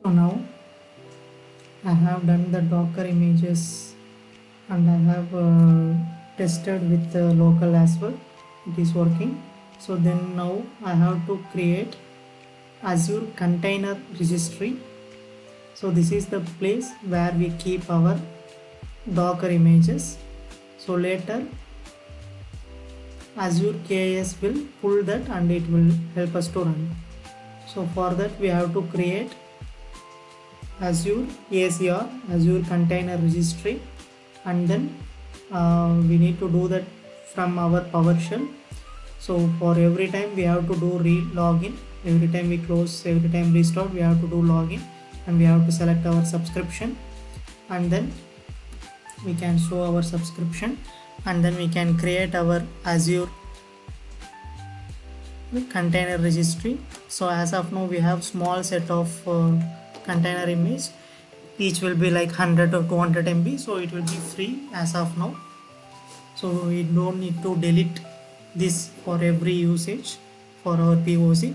So now I have done the Docker images and I have tested with the local as well. It is working. So then now I have to create Azure container registry. So this is the place where we keep our Docker images. So later Azure KS will pull that and it will help us to run. So for that we have to create Azure ACR, Azure Container Registry, and then we need to do that from our PowerShell. So for every time we have to do login. Every time we close, every time restart, we have to do login, and we have to select our subscription, and then we can show our subscription, and then we can create our Azure container registry. So as of now we have small set of container image, each will be like 100 or 200 MB, so it will be free as of now. So we don't need to delete this for every usage for our POC.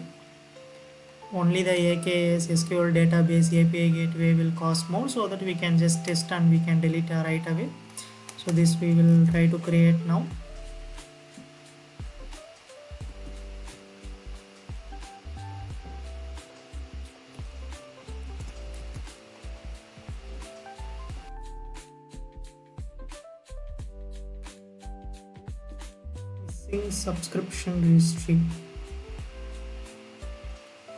Only the AKS SQL database API gateway will cost more, so that we can just test and we can delete right away. So this we will try to create now. Missing subscription registry.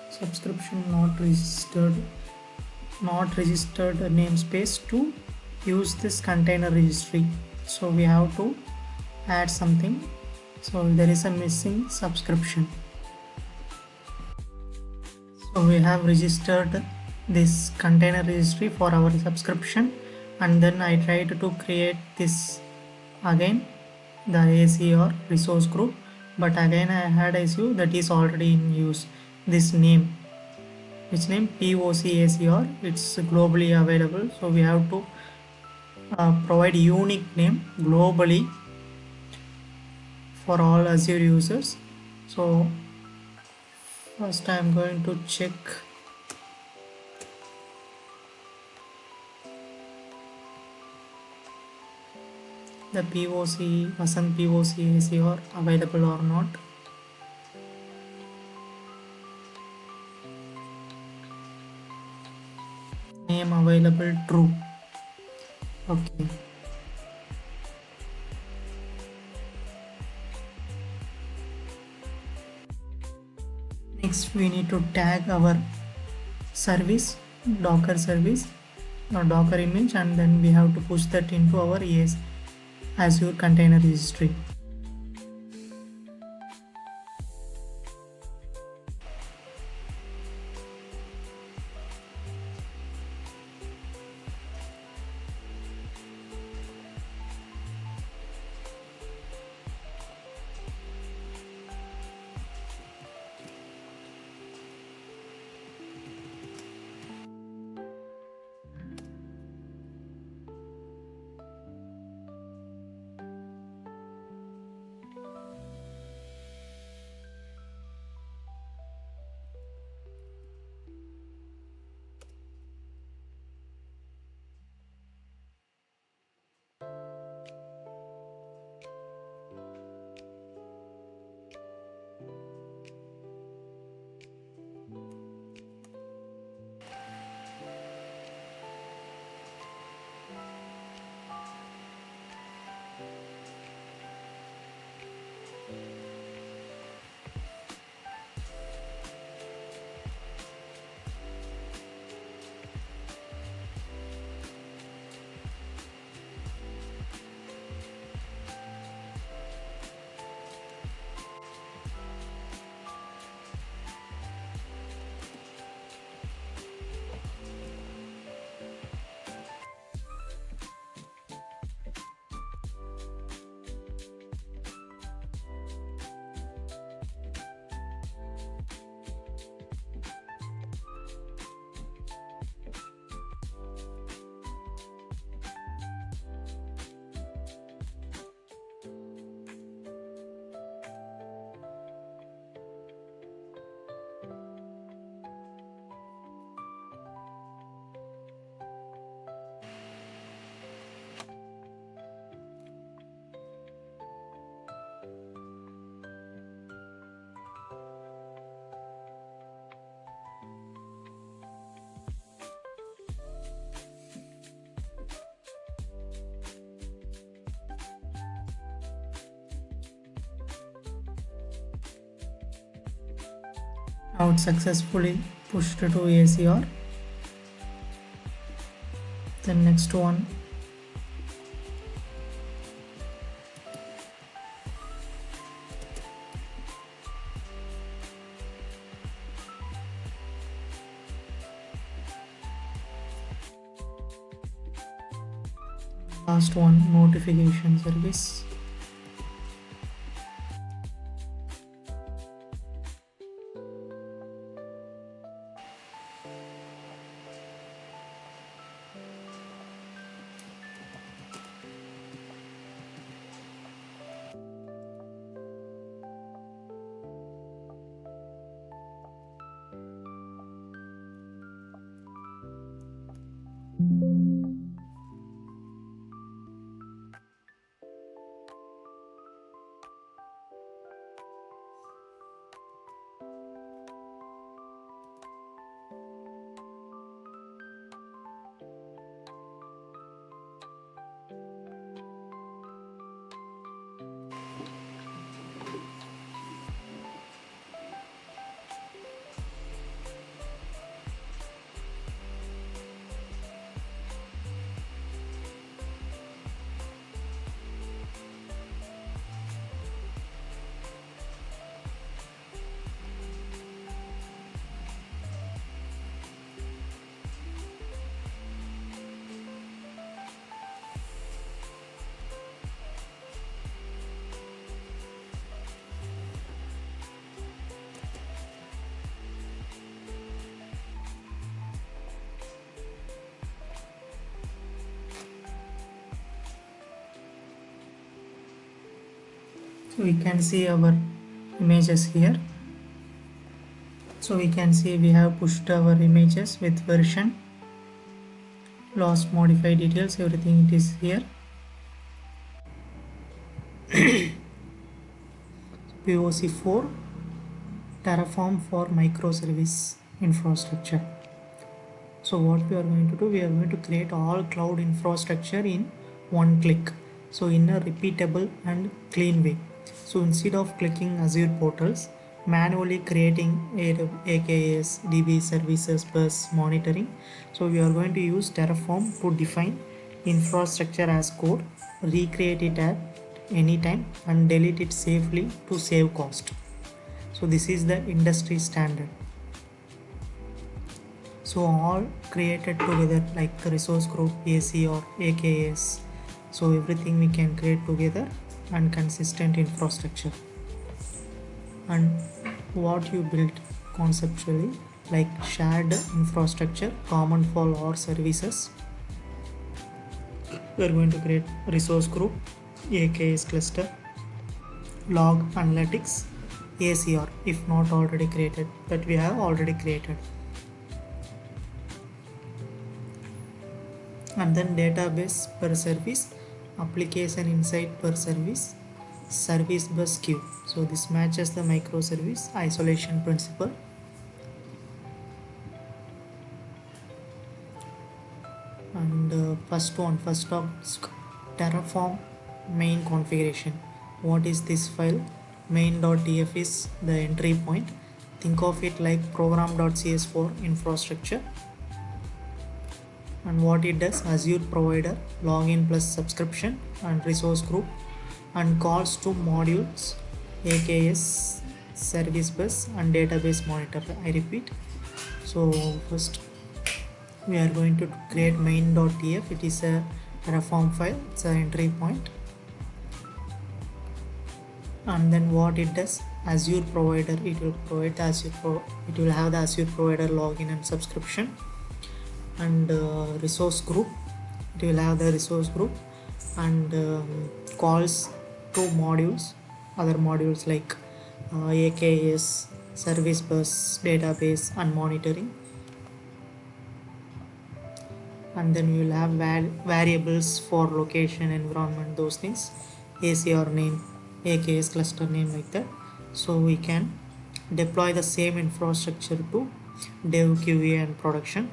Subscription not registered namespace to use this container registry. So we have to add something. So there is a missing subscription. So we have registered this container registry for our subscription, and then I tried to create this again, the ACR resource group, but again I had issue that is already in use. This name, which name POCACR, it's globally available, so we have to provide unique name globally for all Azure users. So first I am going to check the POC Vasan POCACR available or not. Name available, true. Okay. Next we need to tag our service, Docker service or Docker image, and then we have to push that into our Azure container registry. Now it's successfully pushed to ACR. Then next one, last one, notification service. So we can see our images here. So we can see we have pushed our images with version, lost modify details, everything it is here. POC 4, Terraform for microservice infrastructure. So what we are going to do, we are going to create all cloud infrastructure in one click. So in a repeatable and clean way. So instead of clicking Azure portals, manually creating AKS, DB services bus monitoring, so we are going to use Terraform to define infrastructure as code, recreate it at any time and delete it safely to save cost. So this is the industry standard. So all created together like the resource group, AC or AKS. So everything we can create together and consistent infrastructure. And what you built conceptually like shared infrastructure, common for all services. We are going to create resource group, AKS cluster, log analytics, ACR if not already created, but we have already created. And then database per service, application insight per service, service bus queue. So this matches the microservice isolation principle. And first task, Terraform main configuration. What is this file? Main.tf is the entry point. Think of it like program.cs for infrastructure. And what it does, Azure provider, login plus subscription and resource group and calls to modules, AKS, service bus and database monitor. I repeat. So first we are going to create main.tf. It is a Terraform file, it's an entry point. And then what it does, Azure provider, it will provide the it will have the Azure provider login and subscription. And resource group, it will have the resource group and calls to modules, other modules like AKS, service bus, database and monitoring. And then we will have variables for location, environment, those things, ACR name, AKS cluster name, like that. So we can deploy the same infrastructure to dev, QA and production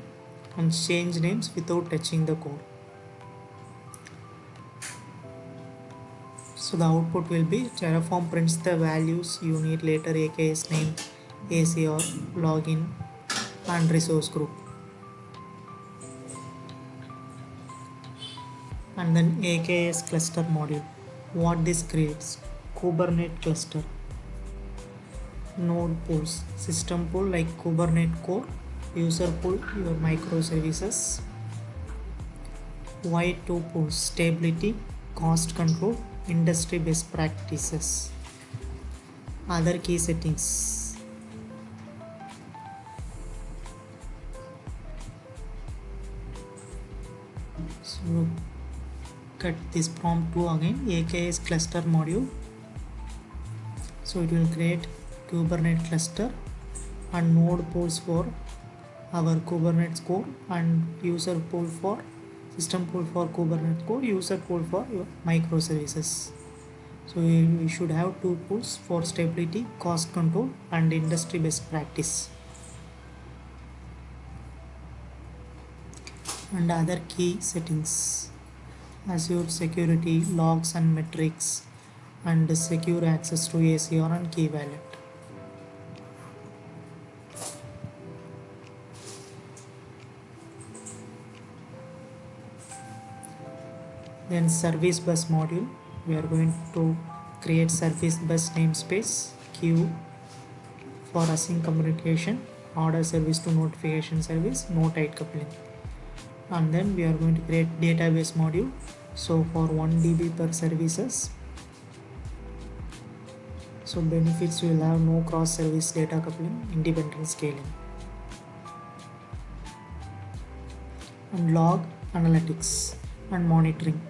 and change names without touching the code. So the output will be Terraform prints the values you need later, AKS name, ACR, login, and resource group. And then AKS cluster module. What this creates? Kubernetes cluster, node pools, system pool like Kubernetes core, user pool your microservices, Y2 pools, stability, cost control, industry best practices. Other key settings. So cut this prompt to again AKS cluster module. So it will create Kubernetes cluster and node pools for our Kubernetes core and user pool for system pool for Kubernetes core, user pool for your microservices. So we should have two pools for stability, cost control, and industry best practice. And other key settings: Azure security, logs and metrics, and secure access to ACR and key wallet. Then service bus module, we are going to create service bus namespace, queue for async communication, order service to notification service, no tight coupling. And then we are going to create database module. So for 1 DB per services. So benefits will have no cross service data coupling, independent scaling. And log analytics and monitoring.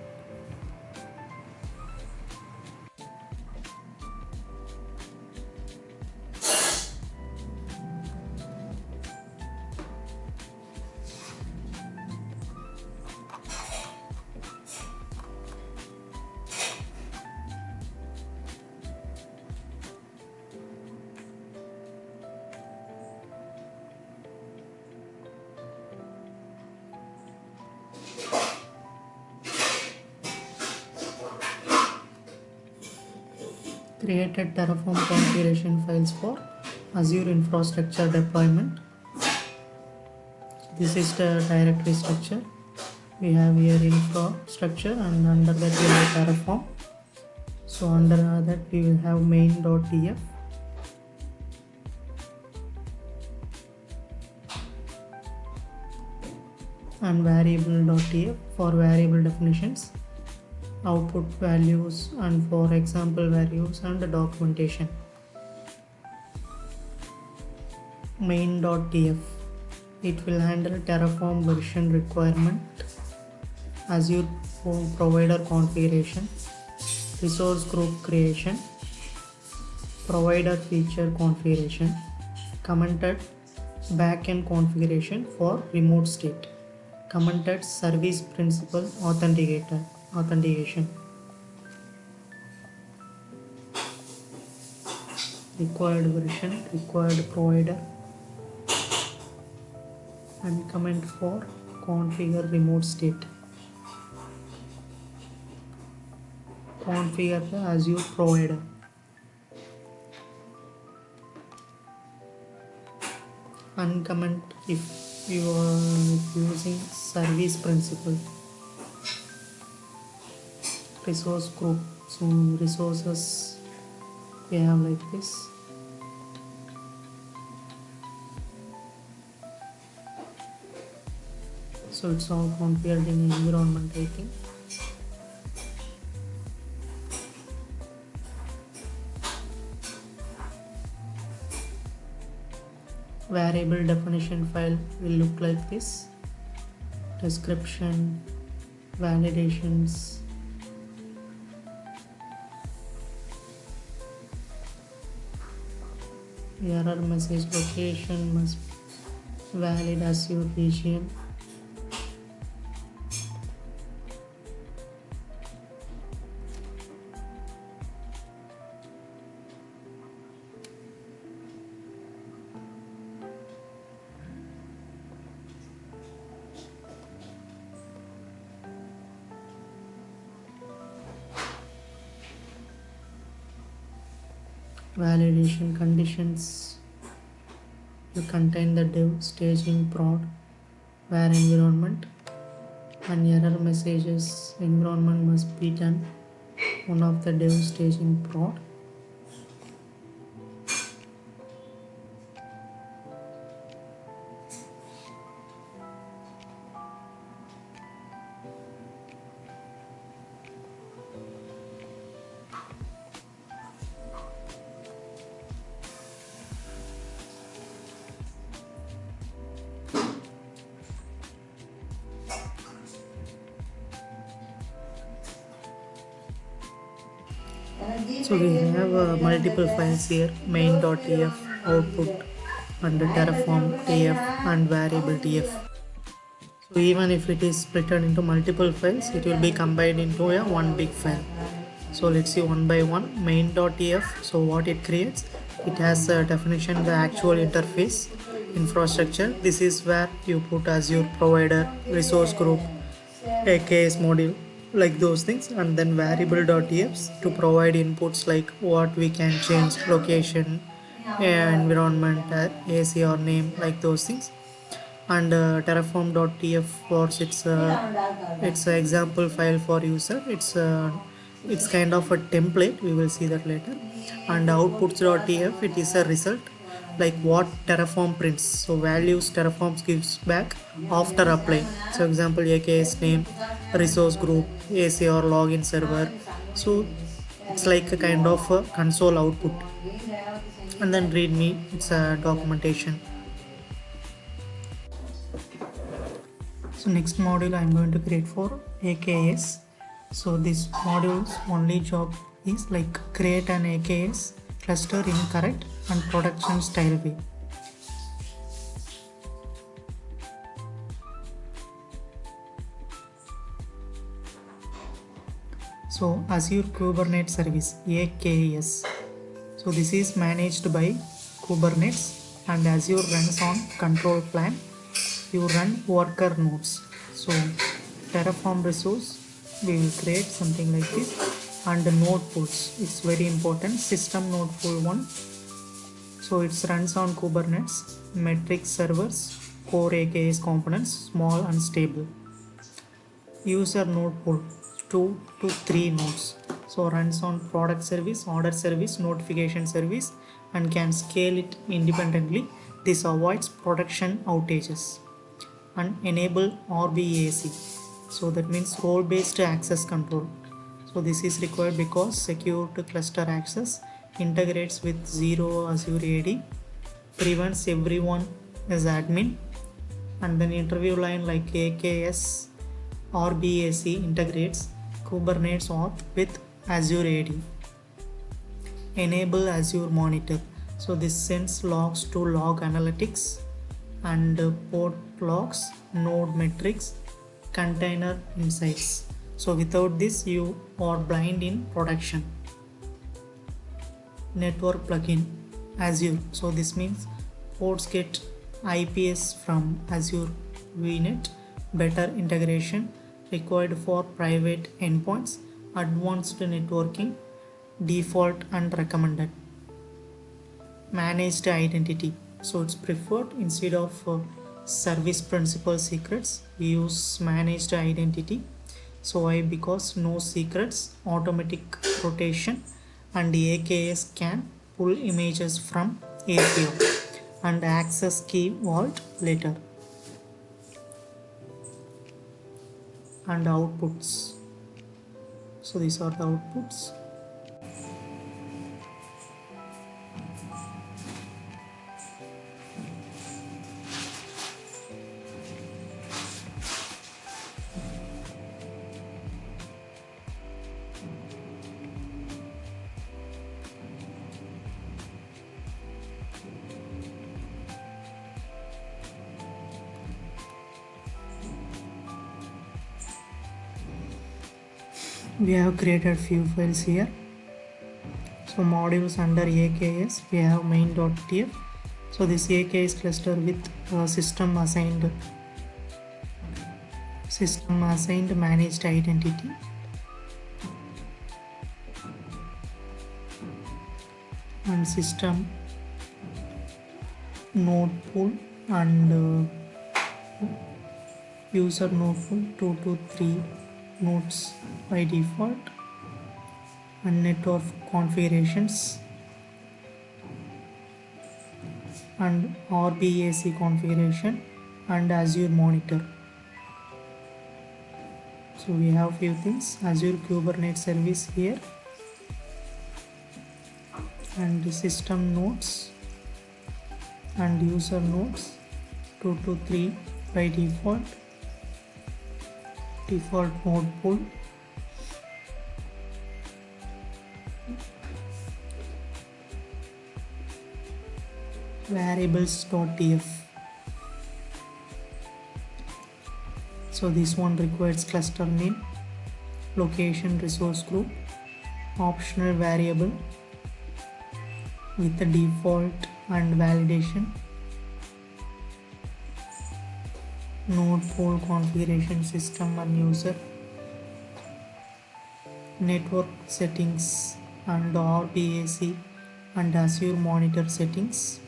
Created Terraform configuration files for Azure infrastructure deployment. This is the directory structure. We have here infrastructure, and under that we have Terraform. So under that we will have main.df, and variable.df for variable definitions, output values, and for example values, and the documentation. Main.df, it will handle Terraform version requirement, Azure provider configuration, resource group creation, provider feature configuration, commented backend configuration for remote state, commented service principal authentication, required version, required provider, and comment for configure remote state. Configure the Azure provider. Uncomment if you are using service principal. Resource group. So resources we have like this. So it's all configured in environment, I think. Variable definition file will look like this: description, validations, error message location must valid Azure region, validation conditions, will contain the dev staging prod where environment and error messages environment must be done one of the dev staging prod. So we have multiple files here, main.tf, output, and terraform tf and variable tf. So even if it is split into multiple files, it will be combined into a one big file. So let's see one by one. Main.tf, so what it creates, it has a definition, the actual interface, infrastructure. This is where you put Azure provider, resource group, AKS module, like those things, and then variable.tfs to provide inputs like what we can change, location, environment, AC or name, like those things. And terraform.tf for it's an example file for user. It's kind of a template, we will see that later. And outputs.tf, it is a result, like what terraform prints, so values terraform gives back after apply. So example, AKS name, resource group, AC or login server. So it's like a kind of a console output. And then readme, it's a documentation. So next module I am going to create for AKS. So this module's only job is like create an AKS cluster in correct and production style way. So Azure Kubernetes Service, AKS. So this is managed by Kubernetes and Azure runs on control plan. You run worker nodes. So terraform resource, we will create something like this, and the node pools, it's very important. System node pool 1, so it runs on Kubernetes, metric servers, core AKS components, small and stable. User node pool 2 to 3 nodes, so runs on product service, order service, notification service, and can scale it independently. This avoids production outages. And enable RBAC, so that means role based access control. So this is required because secure to cluster access, integrates with zero Azure AD, prevents everyone as admin, and then interview line like AKS RBAC integrates Kubernetes auth with Azure AD. Enable Azure monitor, so this sends logs to log analytics and port logs, node metrics, container insights. So without this you are blind in production. Network plugin, Azure, so this means ports get IPS from Azure VNet, better integration required for private endpoints, advanced networking, default and recommended. Managed identity, so it's preferred instead of service principal secrets, we use managed identity. So why? Because no secrets, automatic rotation, and the AKS can pull images from API and access key vault later. And outputs, so these are the outputs. We have created few files here. So modules under AKS, we have main.tf. So this AKS cluster with system assigned managed identity, and system node pool and user node pool 2 to 3 nodes by default, and network configurations and RBAC configuration and Azure monitor. So we have few things: Azure Kubernetes service here, and the system nodes and user nodes 2 to 3 by default node pool, variables.tf. So this one requires cluster name, location, resource group, optional variable with the default and validation, node pool configuration, system and user, network settings and RBAC and Azure monitor settings,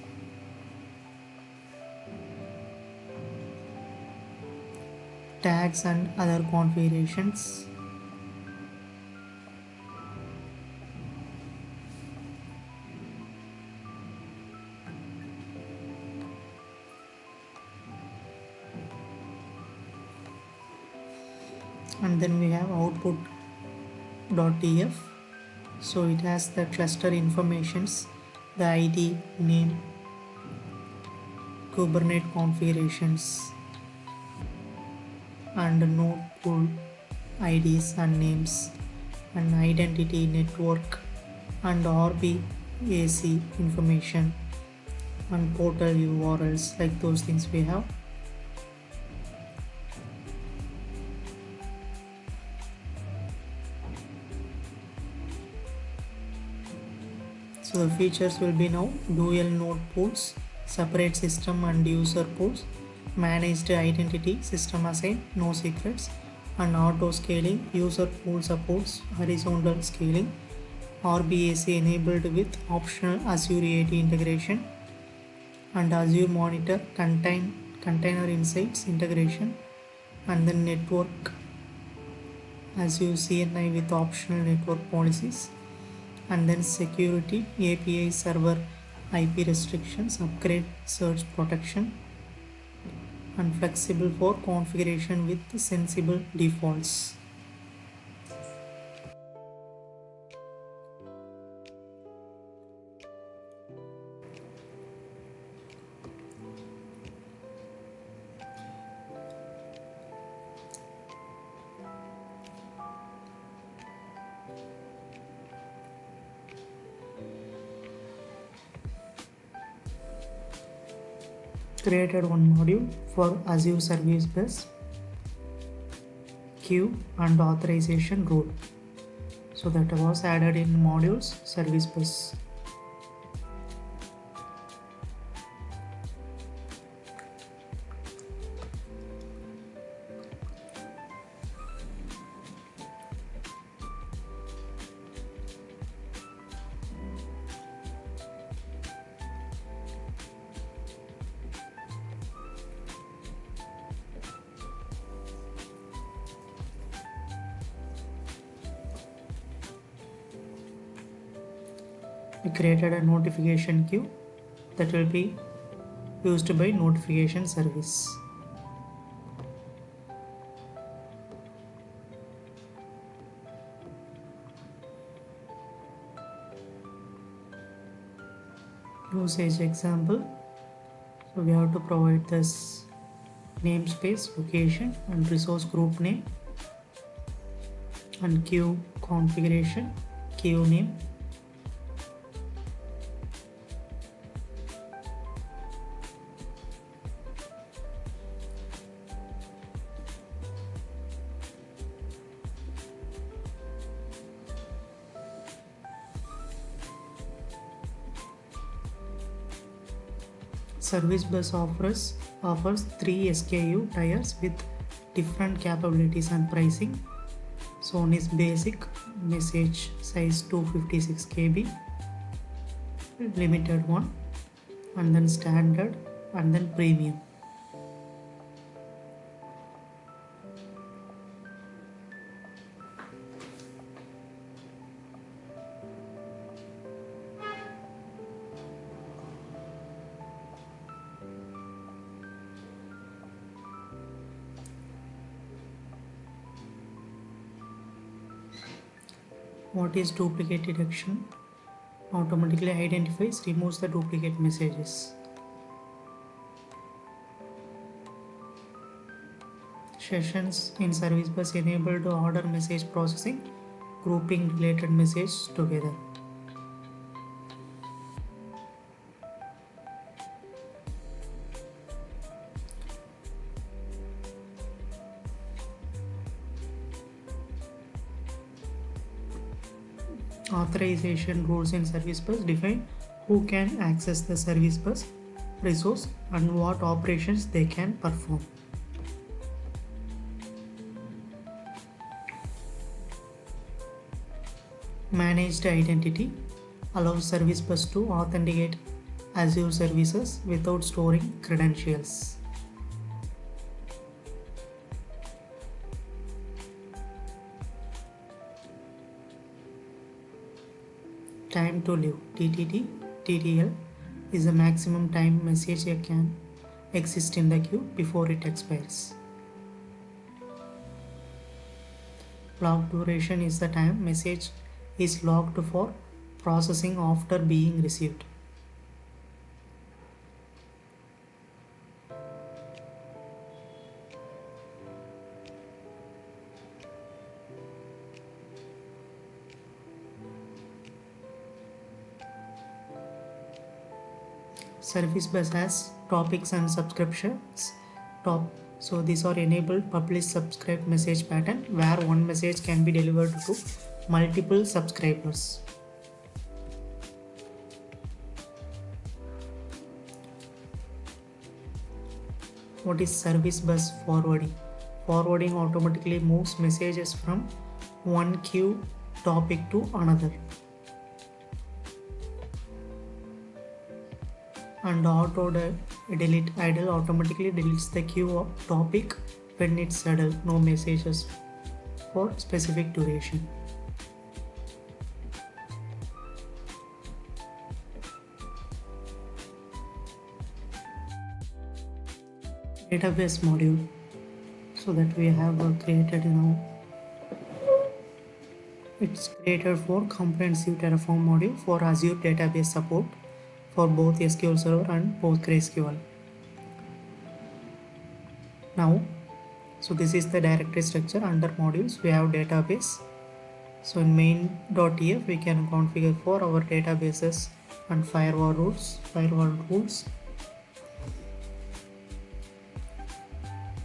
tags and other configurations, and then we have output.tf. So it has the cluster informations, the ID, name, Kubernetes configurations and node pool IDs and names, and identity, network and RBAC information and portal URLs, like those things we have. So the features will be now dual node pools, separate system and user pools, managed identity, system assigned, no secrets, and auto scaling. User pool supports horizontal scaling, RBAC enabled with optional Azure AT integration, and Azure monitor container insights integration, and then network Azure CNI with optional network policies, and then security API server IP restrictions, upgrade search protection, and flexible for configuration with sensible defaults. Created one module for Azure Service Bus, queue and authorization rule. So that was added in modules Service Bus. We created a notification queue that will be used by notification service. Usage example. So we have to provide this namespace, location and resource group name, and queue configuration, queue name, Service Bus offers 3 SKU tiers with different capabilities and pricing. So one is basic, message size 256 KB, limited one, and then standard, and then premium. What is duplicate detection? Automatically identifies, removes the duplicate messages. Sessions in service bus enable to order message processing, grouping related messages together. Authorization rules in service bus define who can access the service bus resource and what operations they can perform. Managed identity allows service bus to authenticate Azure services without storing credentials. Time to live TTL is the maximum time message can exist in the queue before it expires. Log duration is the time message is logged for processing after being received. Service bus has topics and subscriptions. So these are enabled publish subscribe message pattern where one message can be delivered to multiple subscribers. What is service bus forwarding? Forwarding automatically moves messages from one queue topic to another. And auto delete idle automatically deletes the queue of topic when it's idle, no messages for specific duration. Database module, so that we have created now. It's created for comprehensive Terraform module for Azure database support for both SQL Server and PostgreSQL. Now, so this is the directory structure. Under modules we have database. So in main.tf we can configure for our databases and firewall rules.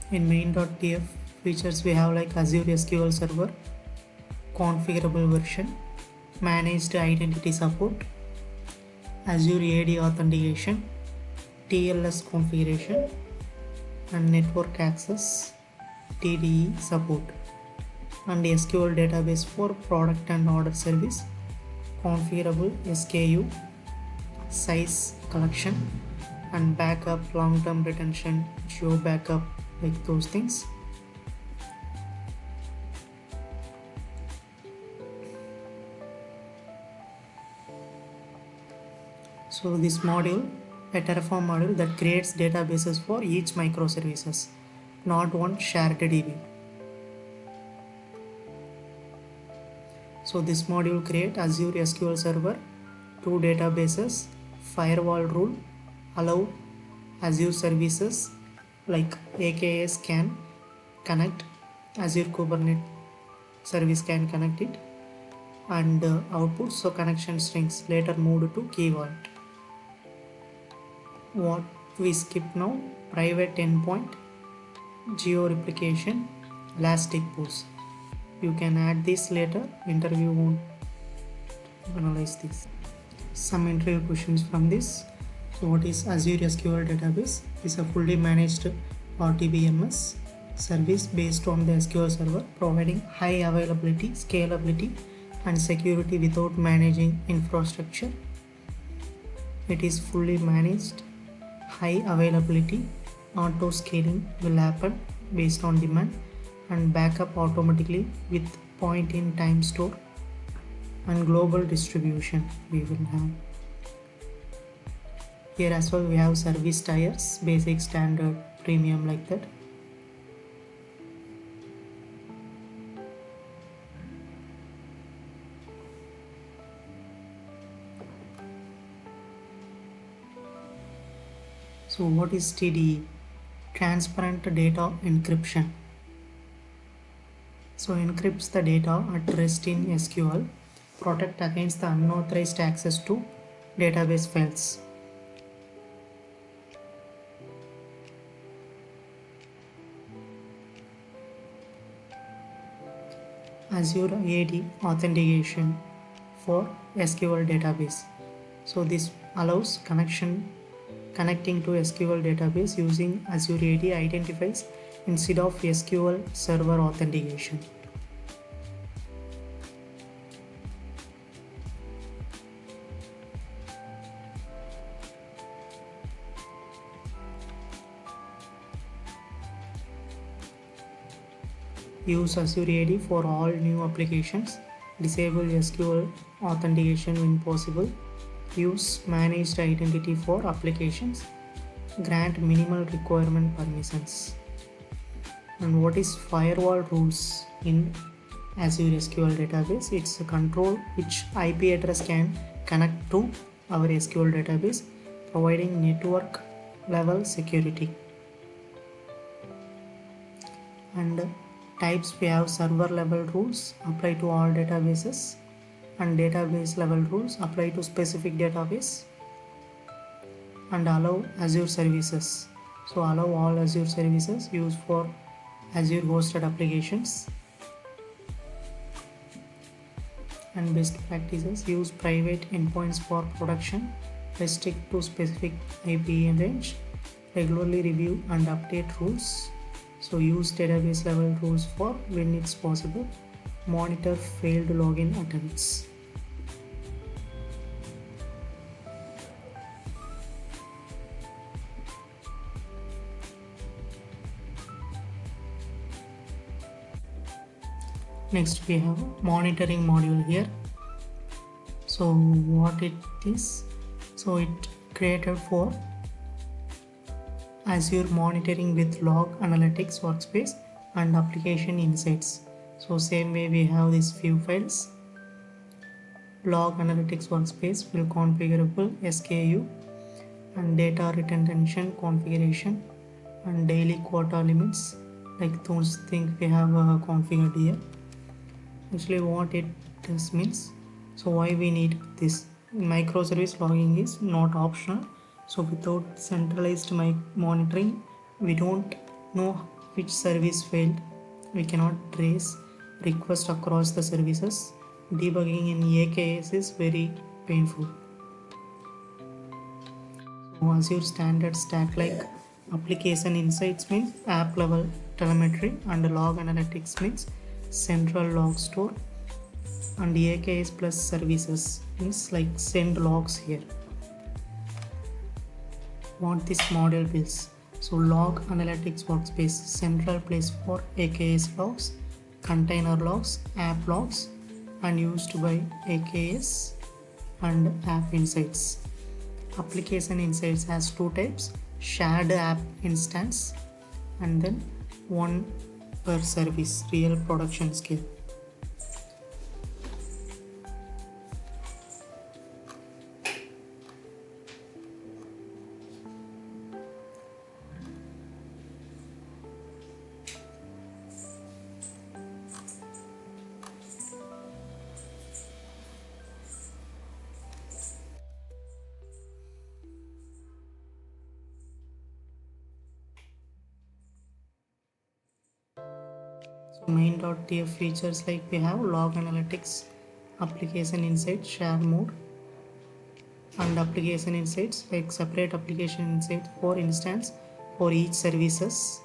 In main.tf features we have like Azure SQL Server, configurable version, managed identity support, Azure AD authentication, TLS configuration, and network access TDE support, and SQL database for product and order service, configurable SKU, size collection, and backup, long-term retention, geo backup, like those things. So this module, a Terraform module that creates databases for each microservices, not one shared DB. So this module create Azure SQL Server, 2 databases, firewall rule, allow Azure services like AKS can connect, Azure Kubernetes service can connect it, and output, so connection strings later moved to key vault. What we skip now, private endpoint, geo replication, elastic pools. You can add this later, interview won't analyze this. Some interview questions from this. So what is Azure SQL database? It's a fully managed RDBMS service based on the SQL Server, providing high availability, scalability, and security without managing infrastructure. It is fully managed, high availability, auto scaling will happen based on demand, and backup automatically with point in time store, and global distribution we will have. Here as well we have service tiers, basic, standard, premium, like that. So what is TDE? Transparent data encryption. So encrypts the data at rest in SQL, protect against the unauthorized access to database files. Azure AD authentication for SQL database. So this allows connecting to SQL database using Azure AD identifiers instead of SQL server authentication. Use Azure AD for all new applications. Disable SQL authentication when possible. Use managed identity for applications. Grant minimal requirement permissions. And what is firewall rules in Azure SQL database? It's a control which IP address can connect to our SQL database, providing network level security. And types, we have server level rules apply to all databases, and database level rules apply to specific database, and allow Azure services. So allow all Azure services used for Azure hosted applications. And best practices, use private endpoints for production, restrict to specific IP range, regularly review and update rules. So use database level rules for when it's possible. Monitor failed login attempts. Next we have monitoring module here. So what it is? So it created for Azure monitoring with log analytics workspace and application insights. So same way we have these few files. Log analytics workspace will configurable SKU and data retention configuration and daily quota limits, like those things we have configured here. Actually what it does means, so why we need this? Microservice logging is not optional. So without centralized monitoring, we don't know which service failed. We cannot trace requests across the services. Debugging in AKS is very painful. So Azure standard stack like application insights means app level telemetry, and log analytics means central log store, and AKS plus services means like send logs here. What this model builds? So log analytics workspace, central place for AKS logs, container logs, app logs, and used by AKS and app insights. Application insights has two types: shared app instance and then one per service, real production scale. So main.tf features, like we have log analytics, application insights, share mode, and application insights like separate application insights for instance for each services.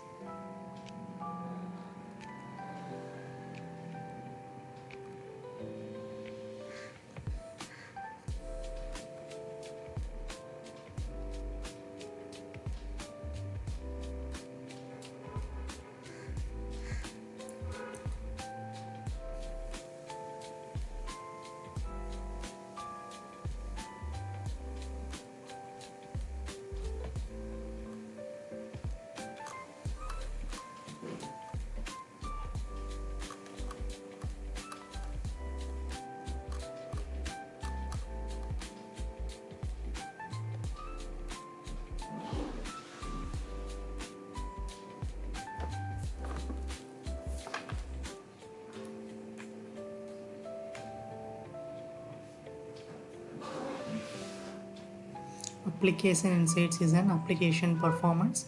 Application Insights is an application performance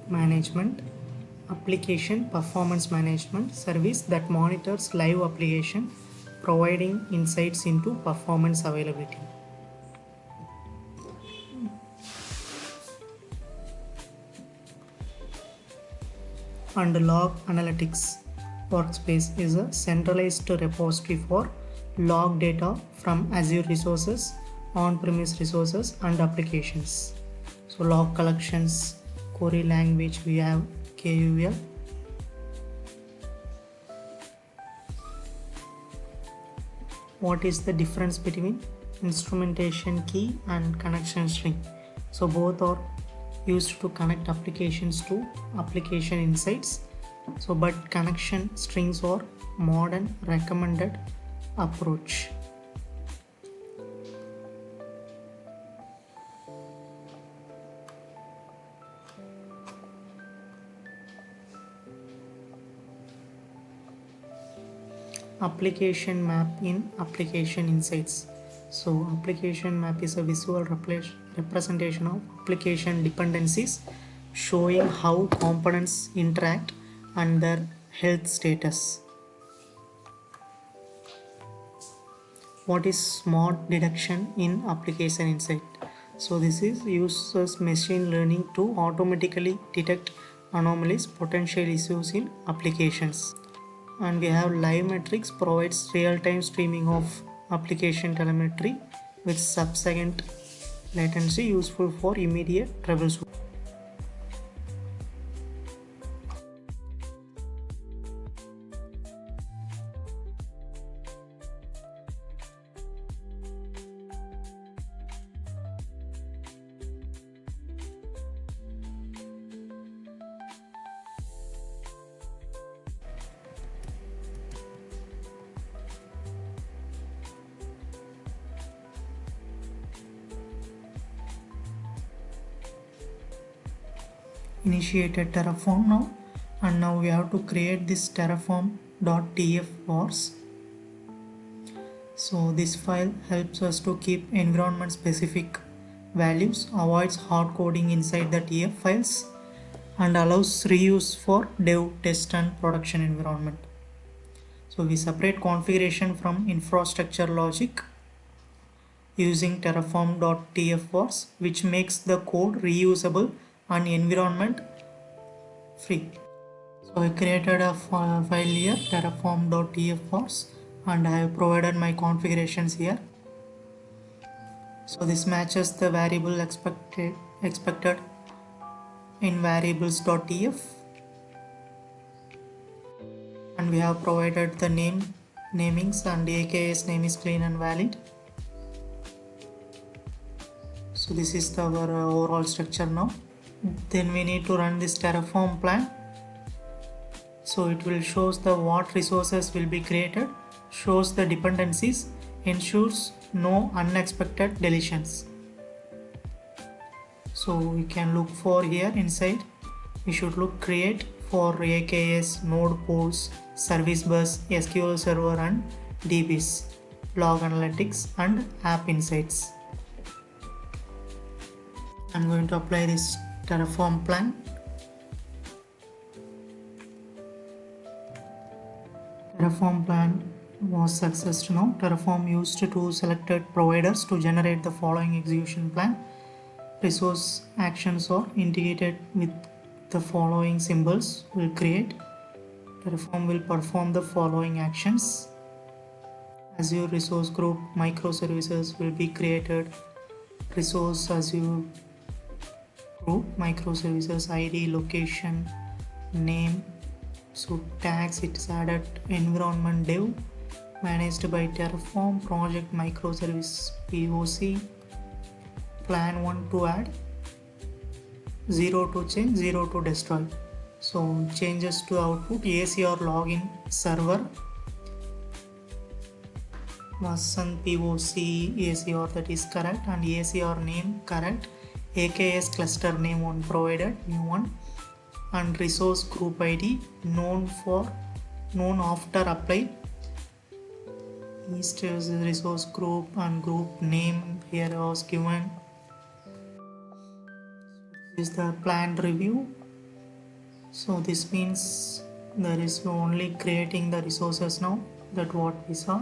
management service that monitors live application, providing insights into performance availability. And Log Analytics Workspace is a centralized repository for log data from Azure resources, on-premise resources, and applications. So log collections, query language, we have KUL. What is the difference between instrumentation key and connection string? So both are used to connect applications to application insights. So but connection strings are modern recommended approach. Application map in application insights. So application map is a visual representation of application dependencies showing how components interact and their health status. What is smart detection in application insight? So this is uses machine learning to automatically detect anomalies, potential issues in applications. And we have live metrics provides real-time streaming of application telemetry with sub-second latency useful for immediate troubleshooting. Initiated Terraform now, and now we have to create this terraform.tf vars. So this file helps us to keep environment specific values, avoids hard coding inside the tf files, and allows reuse for dev, test and production environment. So we separate configuration from infrastructure logic using terraform.tf vars, which makes the code reusable and environment free. So I created a file here, terraform.tf vars, and I have provided my configurations here. So this matches the variable expected in variables.tf, and we have provided the namings, and AKS name is clean and valid. So this is our overall structure now. Then we need to run this Terraform plan. So it will shows the what resources will be created, shows the dependencies, ensures no unexpected deletions. So we can look for here inside, we should look create for AKS, node pools, service bus, SQL server and DBs, log analytics and app insights. I'm going to apply this Terraform plan. Terraform plan was successful now. Terraform used two selected providers to generate the following execution plan. Resource actions are integrated with the following symbols will create. Terraform will perform the following actions. Azure resource group microservices will be created. Resource Azure group microservices ID, location, name. So tags it is added environment dev managed by Terraform, project microservice POC, plan 1 to add, 0 to change, 0 to destroy. So changes to output ACR login server version POC ACR, that is correct, and ACR name correct, AKS cluster name one provided new one, and resource group ID known after apply. East is resource group and group name here was given, is the planned review. So this means there is only creating the resources now, that what we saw.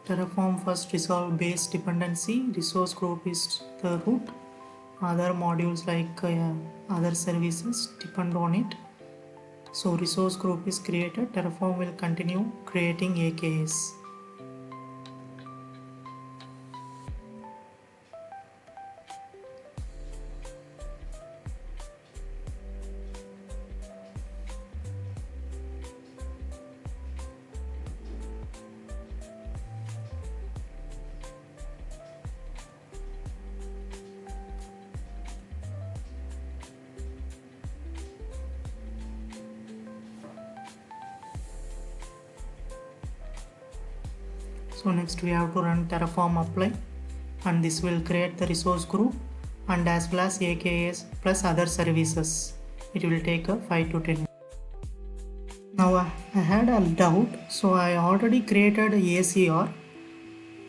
Terraform first resolve base dependency. Resource group is the root. Other modules like other services depend on it. So resource group is created. Terraform will continue creating AKS. So next we have to run terraform apply, and this will create the resource group and as well as AKS plus other services. It will take 5 to 10. Now I had a doubt, so I already created ACR,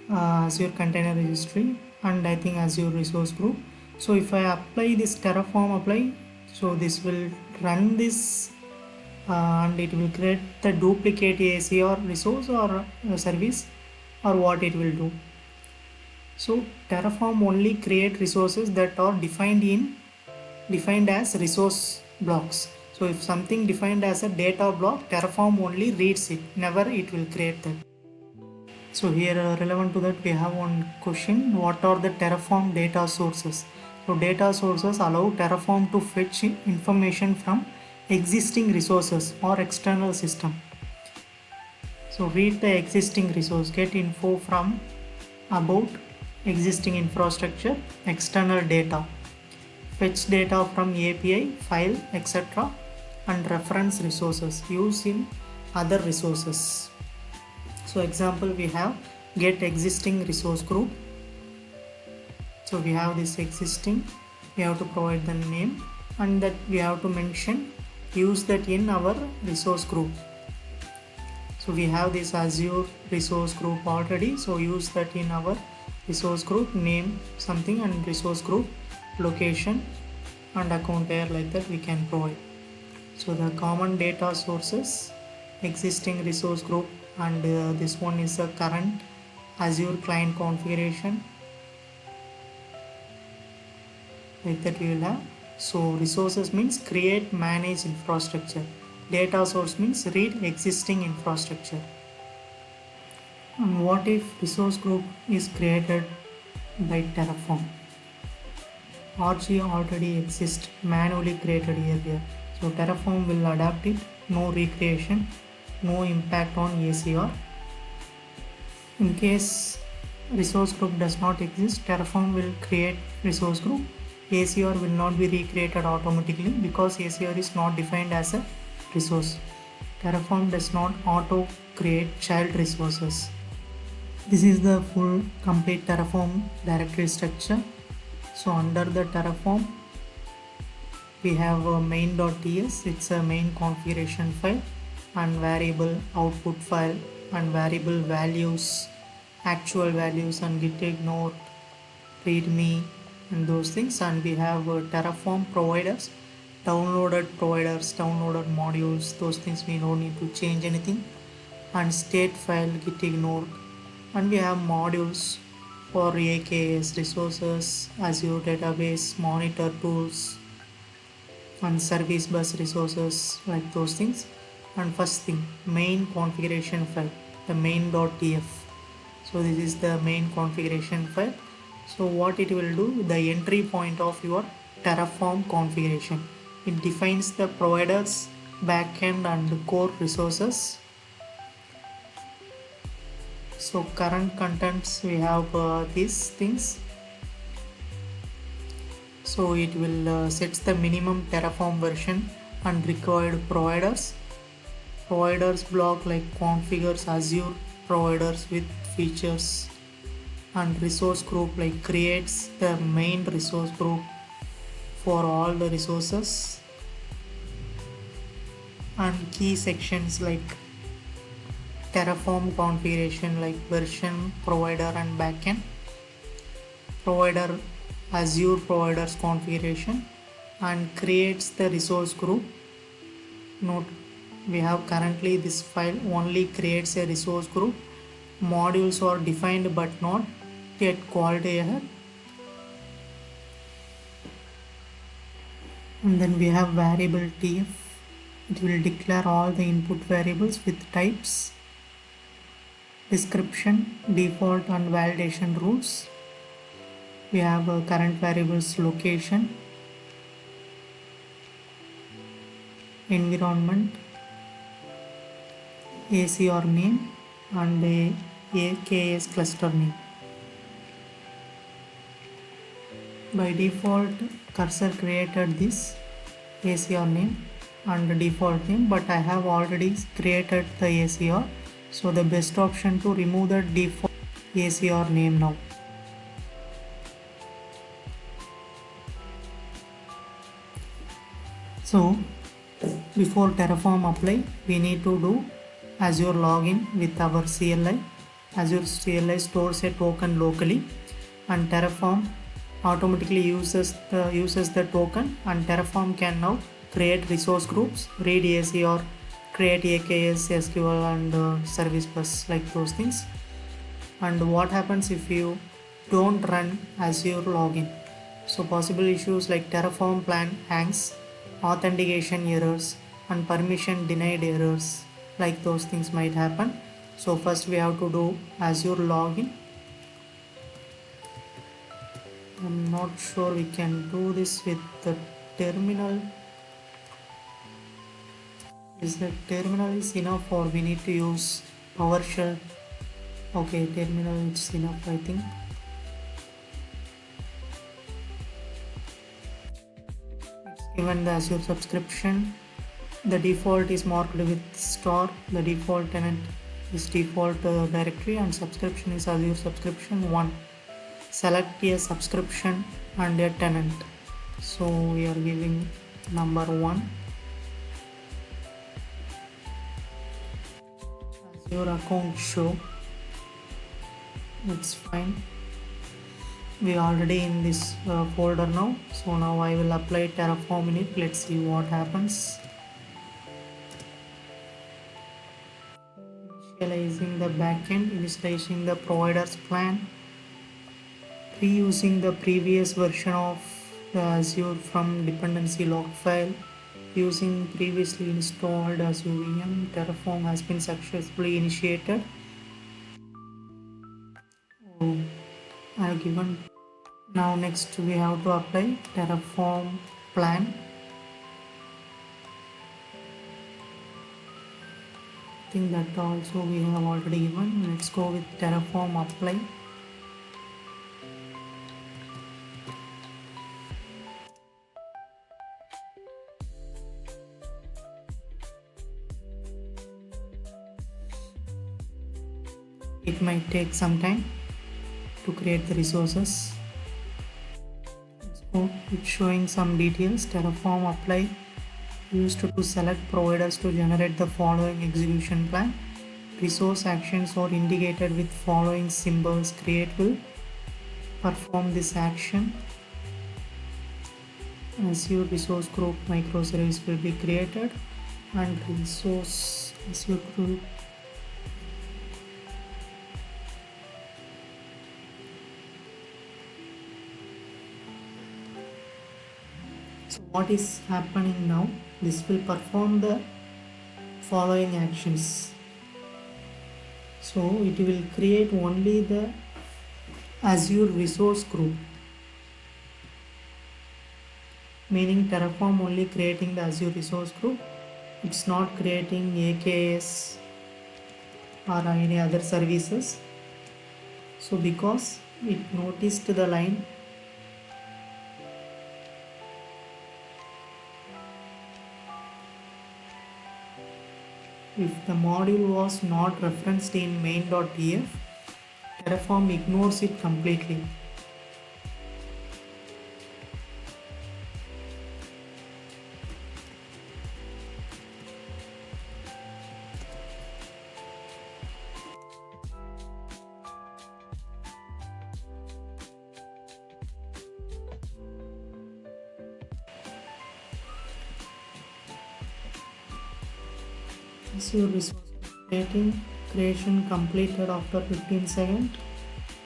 Azure Container Registry, and I think Azure Resource Group. So if I apply this terraform apply, so this will run this and it will create the duplicate ACR resource or service, or what it will do. So terraform only create resources that are defined as resource blocks. So if something defined as a data block, terraform only reads it, never it will create that. So here relevant to that we have one question: what are the terraform data sources? So data sources allow terraform to fetch information from existing resources or external system. So read the existing resource, get info from about existing infrastructure, external data, fetch data from API, file, etc., and reference resources used in other resources. So example, we have get existing resource group. So we have this existing, we have to provide the name, and that we have to mention, use that in our resource group. So we have this Azure resource group already, so use that in our resource group, name something, and resource group, location and account pair, like that we can provide. So the common data sources, existing resource group, and this one is a current Azure client configuration, like that we will have. So resources means create, manage infrastructure. Data source means read existing infrastructure. And what if resource group is created by Terraform? RG already exists, manually created earlier. So Terraform will adapt it, no recreation, no impact on ACR. In case resource group does not exist, Terraform will create resource group. ACR will not be recreated automatically because ACR is not defined as a resource. Terraform does not auto create child resources. This is the full complete Terraform directory structure. So under the Terraform we have a main.ts, it's a main configuration file, and variable output file, and variable values, actual values, and git ignore, readme, and those things. And we have Terraform providers, downloaded modules, those things we don't need to change anything, and state file, git ignore. And we have modules for AKS resources, Azure database, monitor tools, and service bus resources, like those things. And first thing, main configuration file, the main.tf. So this is the main configuration file. So what it will do, the entry point of your Terraform configuration, it defines the providers, backend, and core resources. So current contents, we have these things. So it will set the minimum Terraform version and required providers. Providers block like configures Azure providers with features, and resource group like creates the main resource group for all the resources, and key sections like Terraform configuration like version, provider and backend, provider Azure providers configuration, and creates the resource group. Note, we have currently this file only creates a resource group. Modules are defined but not yet called here. And then we have variable tf. It will declare all the input variables with types, description, default and validation rules. We have a current variables location, environment, ACR name and a AKS cluster name. By default, cursor created this ACR name and default name, but I have already created the ACR, so the best option to remove the default ACR name now. So before Terraform apply, we need to do Azure login with our CLI. Azure CLI stores a token locally, and Terraform automatically uses the token, and Terraform can now create resource groups, read ACR, create AKS, SQL and service bus, like those things. And what happens if you don't run Azure login? So possible issues like Terraform plan hangs, authentication errors and permission denied errors, like those things might happen. So first we have to do Azure login. I'm not sure we can do this with the terminal. Is the terminal is enough or we need to use PowerShell? Okay, terminal is enough, I think. It's given the Azure subscription. The default is marked with star. The default tenant is default directory, and subscription is Azure subscription 1. Select a subscription and a tenant. So we are giving number 1. Azure account show. It's fine. We are already in this folder now. So now I will apply Terraform in it. Let's see what happens. Initializing the backend, initializing the provider's plan, reusing the previous version of the Azure from dependency log file, using previously installed Azure VM. Terraform has been successfully initiated. Oh, I have given. Now next we have to apply Terraform plan. I think that also we have already given. Let's go with Terraform apply. It might take some time to create the resources. So it's showing some details. Terraform apply used to select providers to generate the following execution plan. Resource actions are indicated with following symbols. Create will perform this action. Azure resource group microservice will be created, and resource Azure group what is happening now, this will perform the following actions. So it will create only the Azure resource group, meaning Terraform only creating the Azure resource group. It's not creating AKS or any other services. So because it noticed the line if the module was not referenced in main.df, Terraform ignores it completely. Azure resource creation completed after 15 seconds.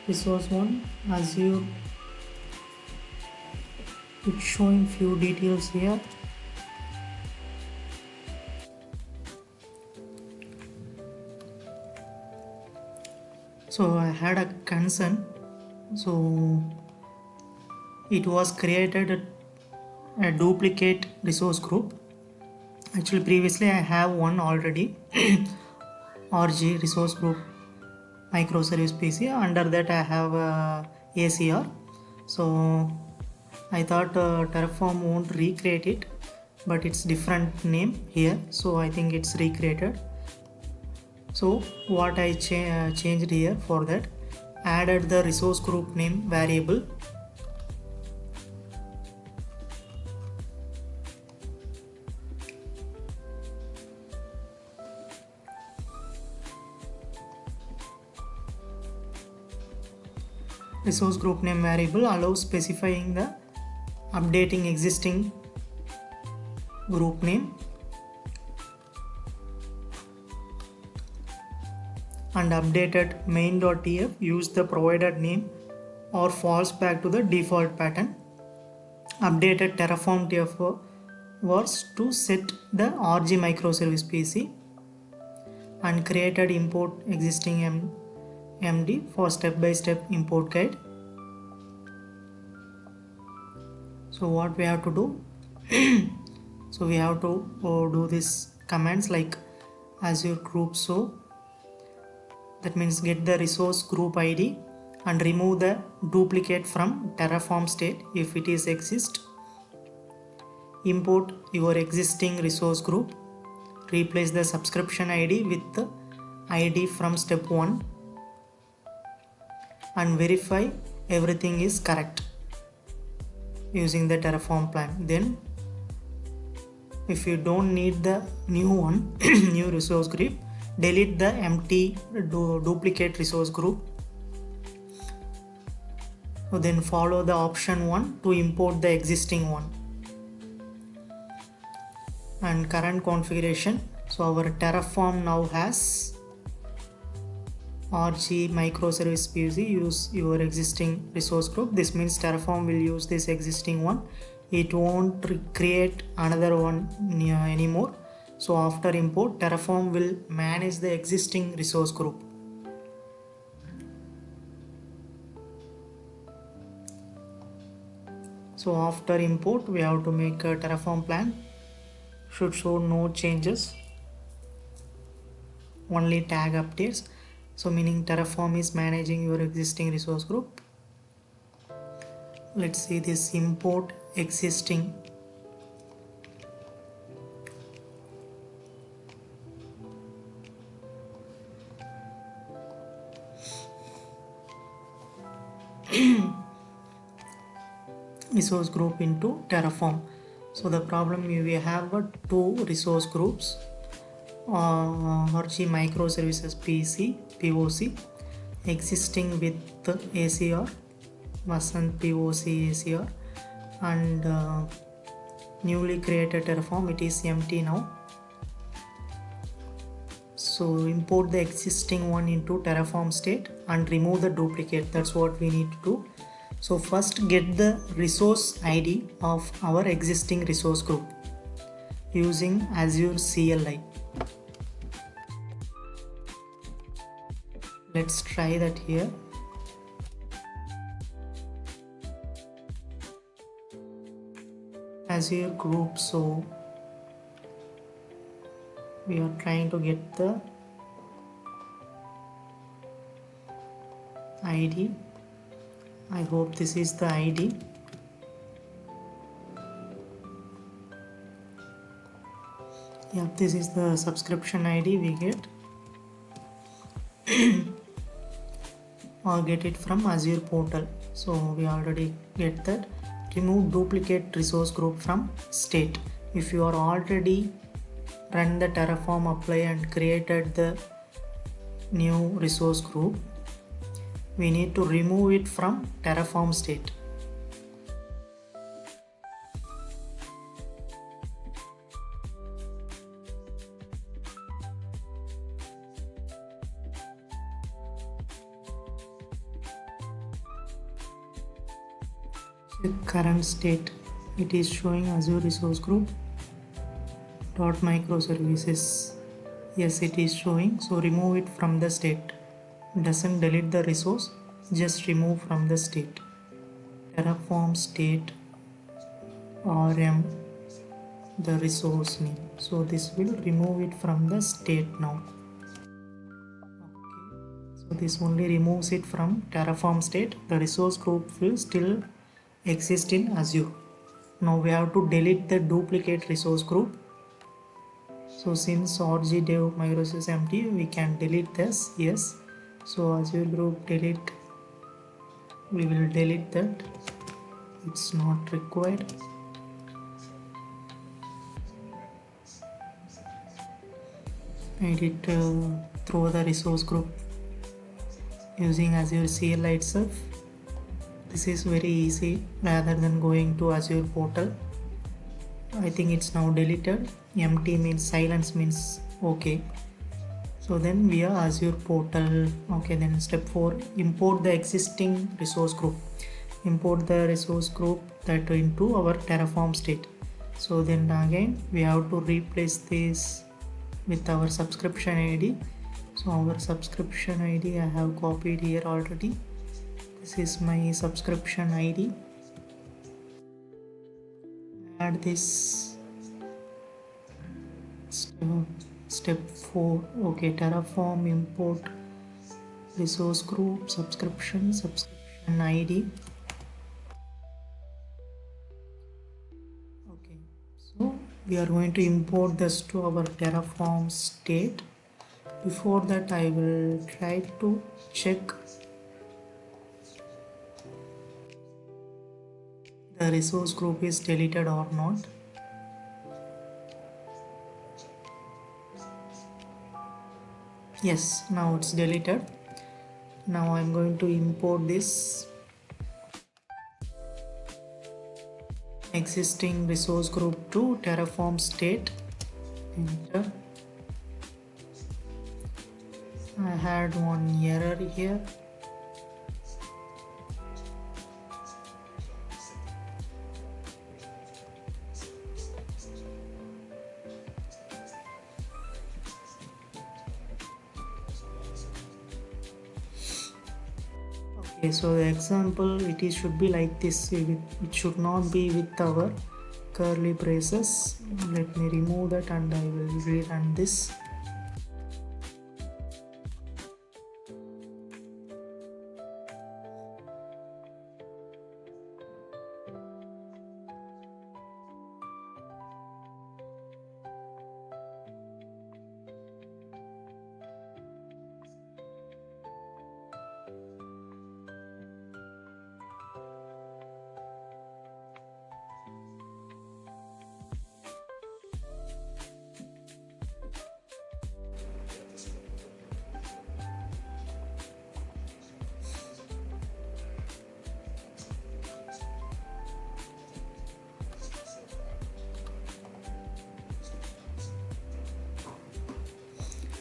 Resource 1 Azure. It's showing few details here. So I had a concern. So it was created a duplicate resource group. Actually, previously I have one already. RG resource group microservice PC. Under that I have ACR. So I thought Terraform won't recreate it, but it's different name here. So I think it's recreated. So what I changed here for that, added the resource group name variable. Resource group name variable allows specifying the updating existing group name and updated main.tf use the provided name or falls back to the default pattern. Updated Terraform TF was to set the RG microservice PC and created import existing MD for step-by-step import guide. So what we have to do? So we have to do this commands like Azure group. So that means get the resource group ID and remove the duplicate from Terraform state if it is exist. Import your existing resource group. Replace the subscription ID with the ID from step 1 and verify everything is correct using the Terraform plan. Then if you don't need the new one, new resource group, delete the empty duplicate resource group. So then follow the option 1 to import the existing one. And current configuration. So our Terraform now has RG microservice PC. Use your existing resource group. This means Terraform will use this existing one. It won't create another one anymore. So after import, Terraform will manage the existing resource group. So after import, we have to make a Terraform plan. Should show no changes, only tag updates. So meaning Terraform is managing your existing resource group. Let's see this import existing. Resource group into Terraform. So the problem we have two resource groups, RG microservices PC POC existing with ACR, Vasant POC ACR, and newly created Terraform. It is empty now. So import the existing one into Terraform state and remove the duplicate. That's what we need to do. So first get the resource ID of our existing resource group using Azure CLI. Let's try that here. Azure group. So we are trying to get the ID. I hope this is the ID. Yeah, this is the subscription ID we get. Or get it from Azure portal. So we already get that. Remove duplicate resource group from state. If you are already run the Terraform apply and created the new resource group, we need to remove it from Terraform state. The current state, it is showing Azure resource group dot microservices. Yes, it is showing, so remove it from the state. Doesn't delete the resource, just remove from the state. Terraform state rm the resource name, so this will remove it from the state now. Okay, so this only removes it from Terraform state. The resource group will still exist in Azure. Now we have to delete the duplicate resource group. So since org-dev Microservices empty, we can delete this. Yes, so Azure group delete, we will delete that, it's not required. Edit through the resource group using Azure CLI itself. This is very easy rather than going to Azure portal. I think it's now deleted. Empty means silence, means okay. So then via Azure portal. Okay, then step 4, import the existing resource group. Import the resource group that into our Terraform state. So then again we have to replace this with our subscription ID. So our subscription ID I have copied here already. This is my subscription ID. Add this step 4. Okay, Terraform import resource group subscription ID. Okay, so we are going to import this to our Terraform state. Before that, I will try to check the resource group is deleted or not. Yes, now it's deleted. Now I'm going to import this existing resource group to Terraform state. Enter. I had one error here. Okay, so the example, it should be like this. It should not be with our curly braces. Let me remove that and I will rerun this.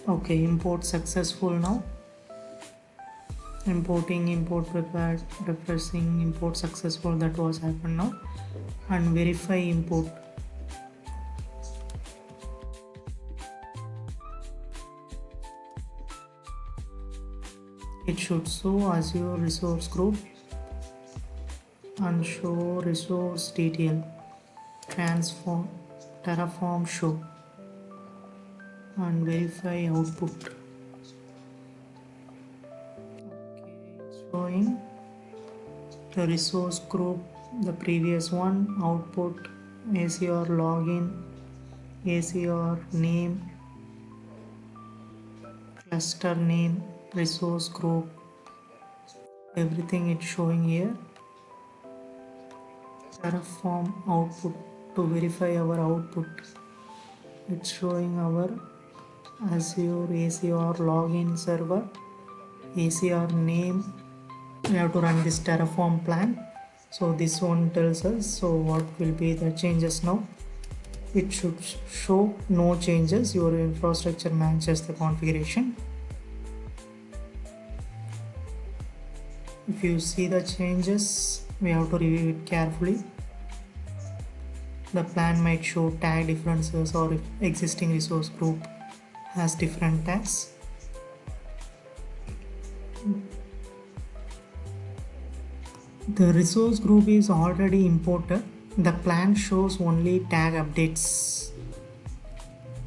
Okay, import successful now. Importing, import prepared, refreshing, import successful, that was happened now. And verify import. It should show Azure resource group and show resource detail, transform, Terraform show, and verify output. Okay, it's showing the resource group, the previous one, output, ACR login, ACR name, cluster name, resource group, everything it's showing here. Terraform output, to verify our output, it's showing our Azure ACR login server, ACR name. We have to run this Terraform plan. So this one tells us, so what will be the changes now. It should show no changes, your infrastructure matches the configuration. If you see the changes, we have to review it carefully. The plan might show tag differences or if existing resource group has different tags. The resource group is already imported. The plan shows only tag updates.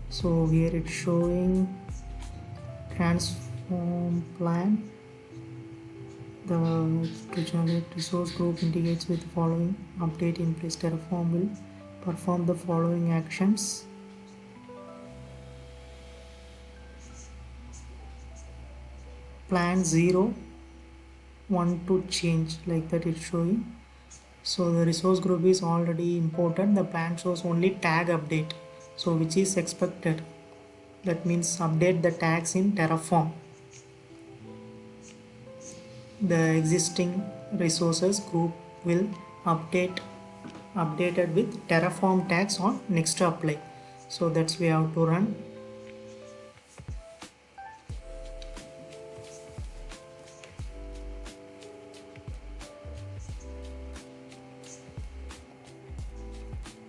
So here it's showing transform plan. To generate resource group integrates with the following update in place. Terraform will perform the following actions. Plan 0 1 to change, like that it's showing. So the resource group is already imported. The plan shows only tag update, so which is expected. That means update the tags in Terraform. The existing resources group will updated with Terraform tags on next apply. So that's we have to run.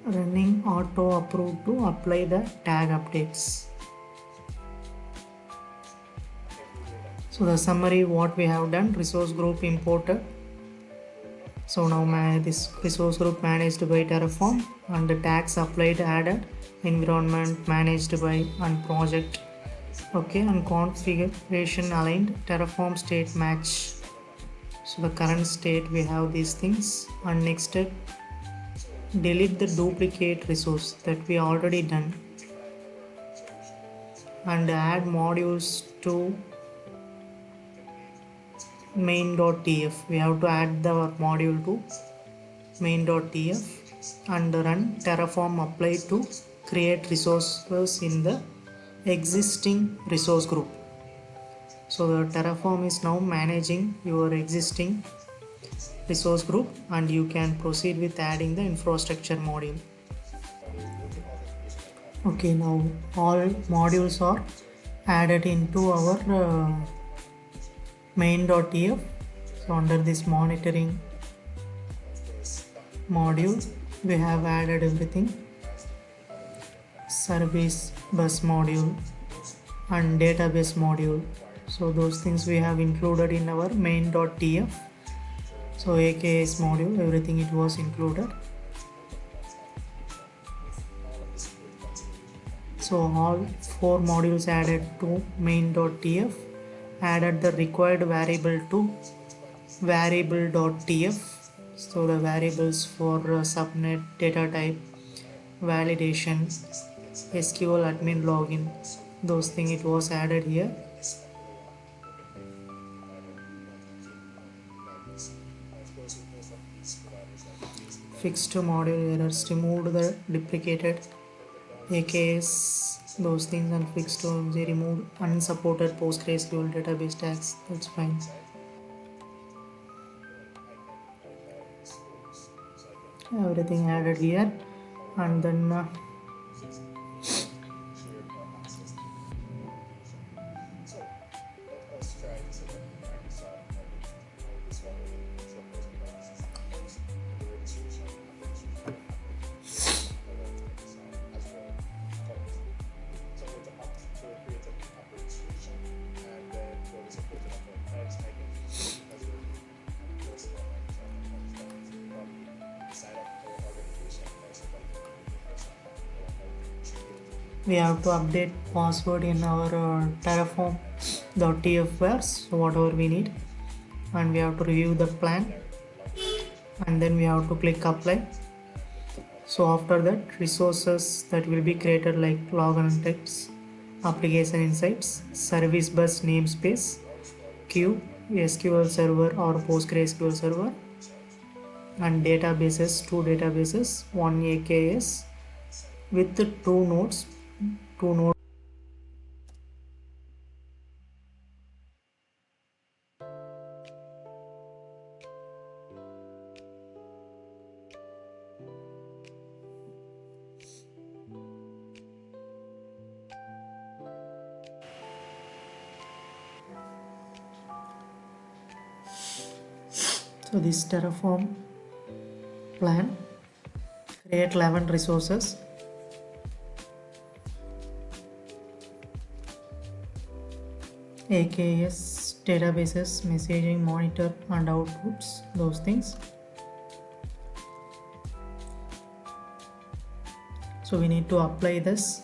Running auto approve to apply the tag updates. So the summary what we have done: resource group imported. So now this resource group managed by Terraform, and the tags applied added, environment managed by, and project okay, and configuration aligned, Terraform state match. So the current state we have these things, and next step, delete the duplicate resource that we already done, and add modules to main.tf. We have to add the module to main.tf and run Terraform apply to create resources in the existing resource group. So the Terraform is now managing your existing resource group, and you can proceed with adding the infrastructure module. Okay, now all modules are added into our main.tf. So under this monitoring module, we have added everything: service bus module and database module. So those things we have included in our main.tf. So AKS module, everything it was included. So all 4 modules added to main.tf, added the required variable to variable.tf. So the variables for subnet, data type, validation, SQL admin login, those things it was added here. Fixed module errors, removed the duplicated AKS, those things, and fixed they removed unsupported PostgreSQL database tags. That's fine. Everything added here, and then we have to update password in our terraform.tf files, so whatever we need, and we have to review the plan, and then we have to click apply. So after that, resources that will be created like log analytics, application insights, service bus namespace, queue, SQL server or PostgreSQL server, and databases, 2 databases, 1 AKS with 2 nodes. So this Terraform plan, create 11 resources, AKS, databases, messaging, monitor and outputs, those things. So we need to apply this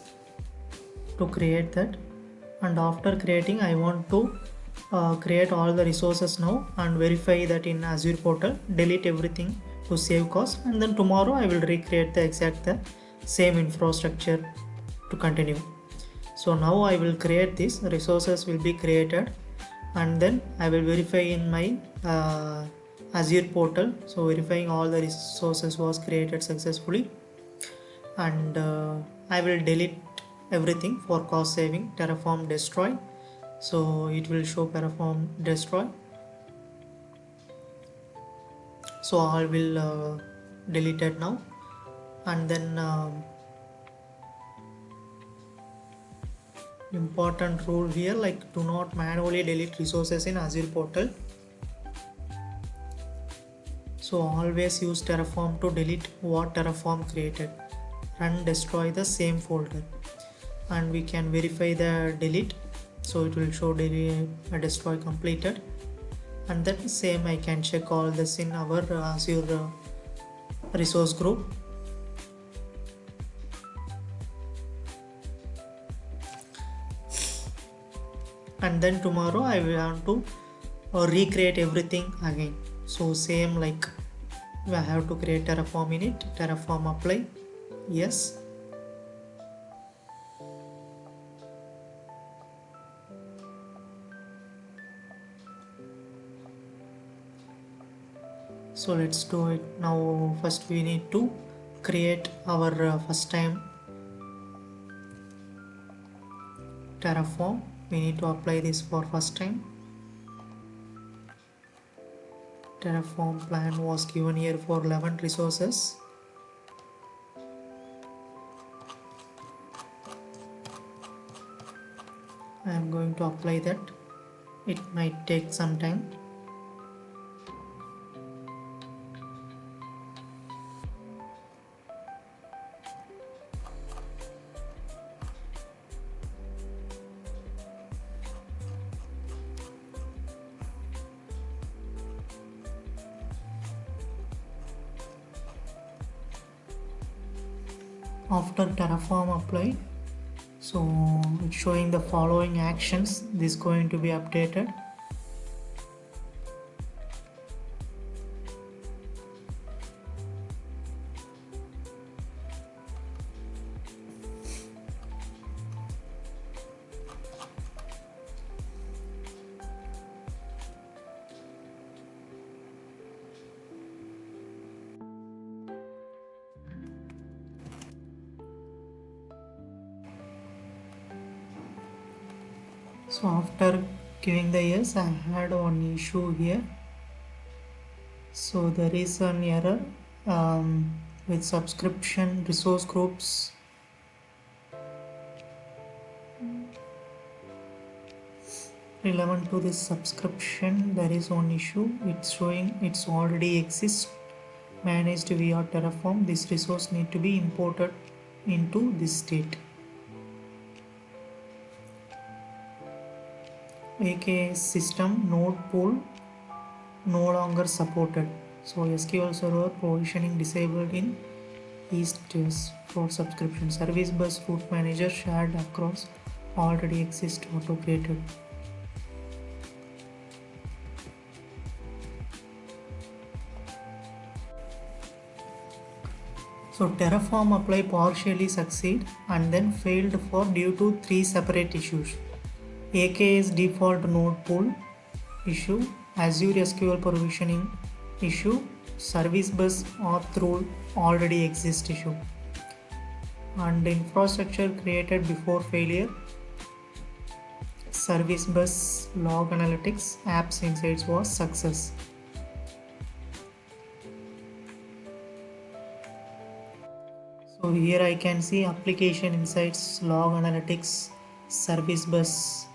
to create that, and after creating I want to create all the resources now and verify that in Azure portal, delete everything to save cost, and then tomorrow I will recreate the same infrastructure to continue. So now I will create this, resources will be created, and then I will verify in my Azure portal. So verifying all the resources was created successfully, and I will delete everything for cost saving. Terraform destroy, so it will show Terraform destroy. So I will delete it now, and then important rule here, like do not manually delete resources in Azure portal. So always use Terraform to delete what Terraform created. Run destroy the same folder, and we can verify the delete, so it will show destroy completed, and then same I can check all this in our Azure resource group. And then tomorrow I will want to recreate everything again. So same, like I have to create Terraform in it, Terraform apply, yes. So let's do it now. First we need to create our first time Terraform. We need to apply this for first time. Terraform plan was given here for 11 resources. I am going to apply that. It might take some time. After Terraform applied, so it's showing the following actions. This is going to be updated. So after giving the yes, I had one issue here. So there is an error with subscription resource groups. Relevant to this subscription, there is one issue. It's showing it's already exists, managed via Terraform. This resource need to be imported into this state. AKS system node pool no longer supported. So SQL Server provisioning disabled in East for subscription. Service bus route manager shared across already exist auto created. So Terraform apply partially succeed and then failed for due to 3 separate issues. AKS default node pool issue, Azure SQL provisioning issue, service bus auth rule already exist issue, and infrastructure created before failure, service bus log analytics apps insights was success. So here I can see application insights, log analytics, service bus.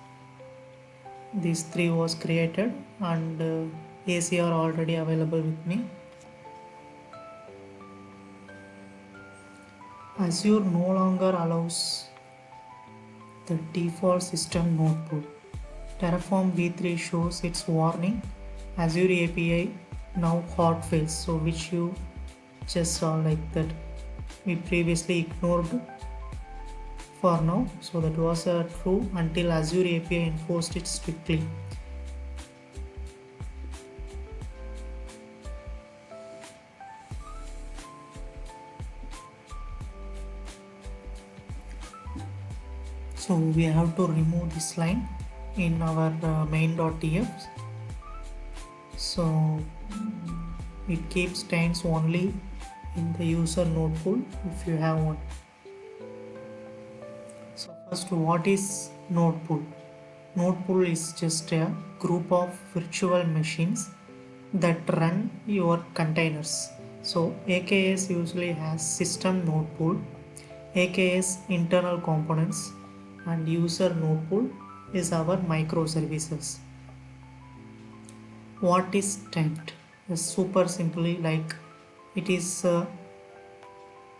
These 3 was created and AC are already available with me. Azure no longer allows the default system node pool. Terraform v3 shows its warning Azure API now hot fails, so which you just saw like that we previously ignored for now. So that was true until Azure API enforced it strictly. So we have to remove this line in our main.tf. So it keeps stains only in the user node pool if you have one. So first, what is node pool? Node pool is just a group of virtual machines that run your containers. So AKS usually has system node pool, AKS internal components, and user node pool is our microservices. What is tempt? Super simply, like it is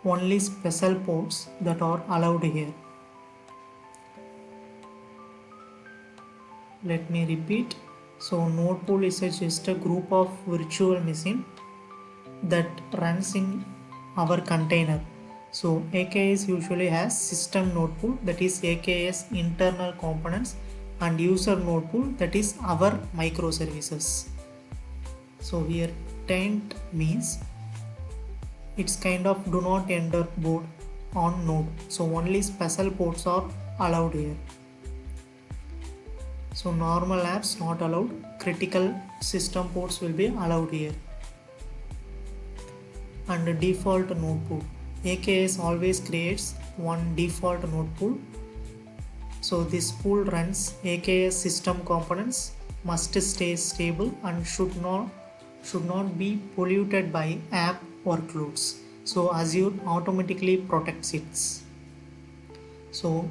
only special ports that are allowed here. Let me repeat. So node pool is just a group of virtual machine that runs in our container. So AKS usually has system node pool, that is AKS internal components, and user node pool, that is our microservices. So here tent means it's kind of do not enter board on node. So only special ports are allowed here. So normal apps not allowed, critical system ports will be allowed here. And the default node pool. AKS always creates one default node pool. So this pool runs AKS system components, must stay stable and should not be polluted by app workloads. So Azure automatically protects it. So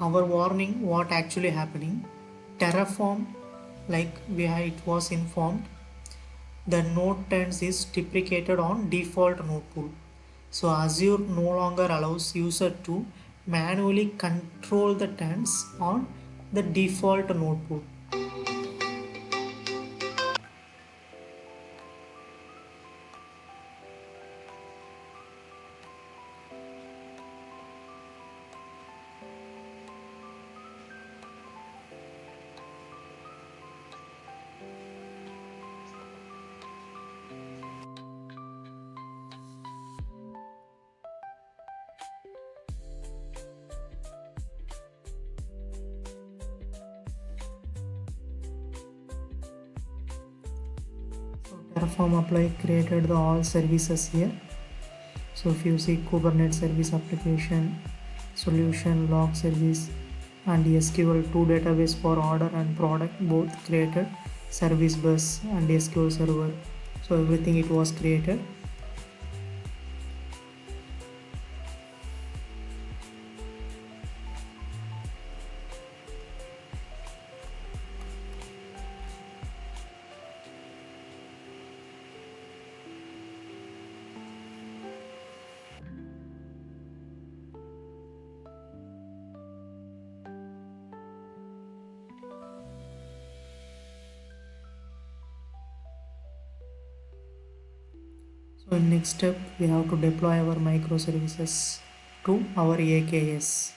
our warning, what actually happening? Terraform, like it was informed, the node tenants is deprecated on default node pool. So Azure no longer allows user to manually control the tenants on the default node pool. Terraform apply created the all services here. So if you see Kubernetes service application, solution, log service, and SQL2 database for order and product both created, service bus and SQL server. So everything it was created. So in next step we have to deploy our microservices to our AKS.